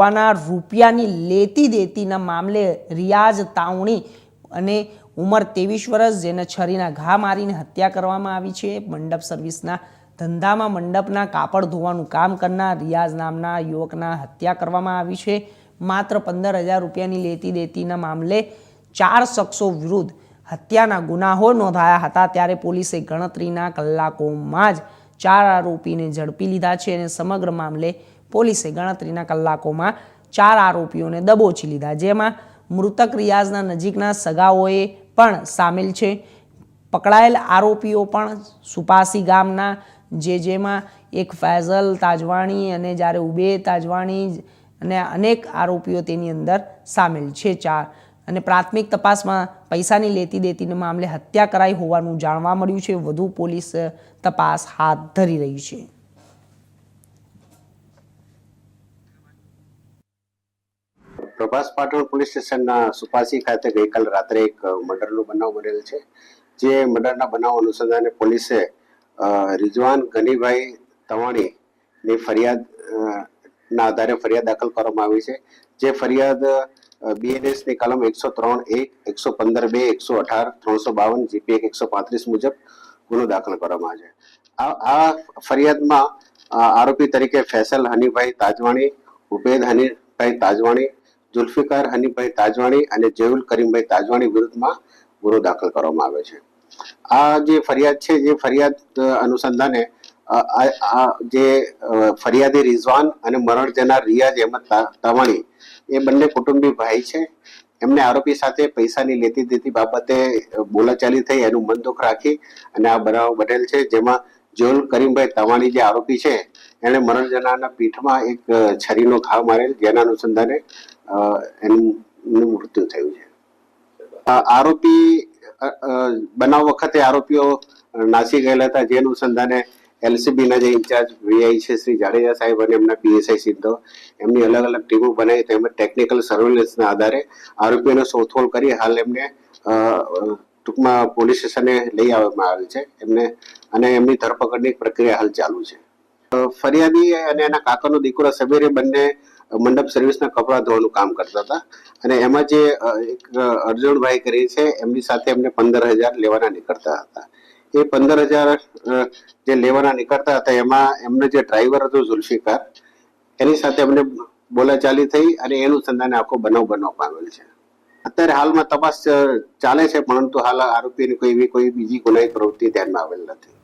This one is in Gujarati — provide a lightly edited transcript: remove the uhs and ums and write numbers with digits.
આપવાના રૂપિયાની લેતી દેતીના મામલે રિયાઝ તાવણી અને ઉંમર 23 વર્ષ, જેને છરીના ઘા મારીને હત્યા કરવામાં આવી છે. મંડપ સર્વિસના ધંધામાં મંડપના કાપડ ધોવાનું કામ કરનાર રિયાઝ નામના યુવકના હત્યા કરવામાં આવી છે. માત્ર 15,000 રૂપિયાની લેતી દેતીના મામલે 4 શખ્સો વિરુદ્ધ હત્યાના ગુનાઓ નોંધાયા હતા. ત્યારે પોલીસે ગણતરીના કલાકોમાં જ 4 આરોપીને ઝડપી લીધા છે અને સમગ્ર મામલે પોલીસે ગણતરીના કલાકોમાં 4 આરોપીઓને દબોચી લીધા, જેમાં મૃતક રિયાઝના નજીકના સગાઓએ પણ સામેલ છે. પકડાયેલ આરોપીઓ પણ સુપાસી ગામના જેમાં એક ફૈઝલ તાજવાણી અને જ્યારે ઉબેદ તાજવાણી અને અનેક આરોપીઓ તેની અંદર સામેલ છે. 4 અને પ્રાથમિક તપાસમાં પૈસાની લેતી દેતીના મામલે હત્યા કરાઈ હોવાનું જાણવા મળ્યું છે. વધુ પોલીસ તપાસ હાથ ધરી રહી છે. પ્રભાસ પાટણ પોલીસ સ્ટેશનના સુપાસી ખાતે ગઈકાલ રાત્રે એક મર્ડરનો બનાવ બનેલ છે. જે મર્ડરના બનાવ અનુસંધાને પોલીસે રિઝવાન ગનીભાઈ તવાણીની ફરિયાદ ના આધારે ફરિયાદ દાખલ કરવામાં આવી છે. જે ફરિયાદ BNS ની કલમ 103(1), 115(2), 118, 352, GP 135 મુજબ ગુનો દાખલ કરવામાં આવે છે. આ ફરિયાદમાં આરોપી તરીકે ફૈસલ હનીભાઈ તાજવાણી, ઉબેદ હનીભાઈ તાજવાણી, જુલ્ફિકાર હનીભાઈ તાજવાણી અને જયુલ કરીમભાઈ તાજવાણી વિરુદ્ધમાં ગુનો દાખલ કરવામાં આવે છે. આ જે ફરિયાદ છે, જે ફરિયાદ અનુસંધાને જે ફરિયાદી રિઝવાન અને મરણ જનાર રિયાઝ અહેમદ તાવાણી એ બંને કુટુંબી ભાઈ છે. એમને આરોપી સાથે પૈસાની લેતી દેતી બાબતે બોલાચાલી થઈ, એનું મન દુઃખ રાખી અને આ બનાવ બનેલ છે. જેમાં જયુલ કરીમભાઈ તાવાણી જે આરોપી છે, એને મરણ જનારના પીઠમાં એક છરીનો ઘા મારેલ, જેના અનુસંધાને એનું મૃત્યુ થયું છે. આરોપી બનાવ વખતે આરોપીઓ નાસી ગયેલા હતા, જે અનુસંધાને LCBના જે ઇન્ચાર્જ VI છે શ્રી જાડેજા સાહેબ અને એમના PSI સિદ્ધો એમની અલગ અલગ ટીમો બનાવી તેમજ ટેકનિકલ સર્વેલન્સના આધારે આરોપીઓને શોધખોળ કરી હાલ એમને ટૂંકમાં પોલીસ સ્ટેશને લઈ આવવામાં આવેલ છે એમને, અને એમની ધરપકડની પ્રક્રિયા હાલ ચાલુ છે. ફરિયાદી અને એના કાકાનો દીકરો સબીરે બંને મંડપ સર્વિસના કપડા ધોવાનું કામ કરતા હતા અને એમાં જે એક અર્જુનભાઈ કરી છે એમની સાથે એમને 15,000 લેવાના નીકળતા હતા. એ 15,000 જે લેવાના નીકળતા હતા એમાં એમને જે ડ્રાઈવર હતો જુલ્ફિકાર, એની સાથે એમને બોલાચાલી થઈ અને એનું સંધાને આખો બનાવ પામેલ છે. અત્યારે હાલમાં તપાસ ચાલે છે, પરંતુ હાલ આરોપીની કોઈ બીજી ગુનાહિત પ્રવૃત્તિ ધ્યાનમાં આવેલ નથી.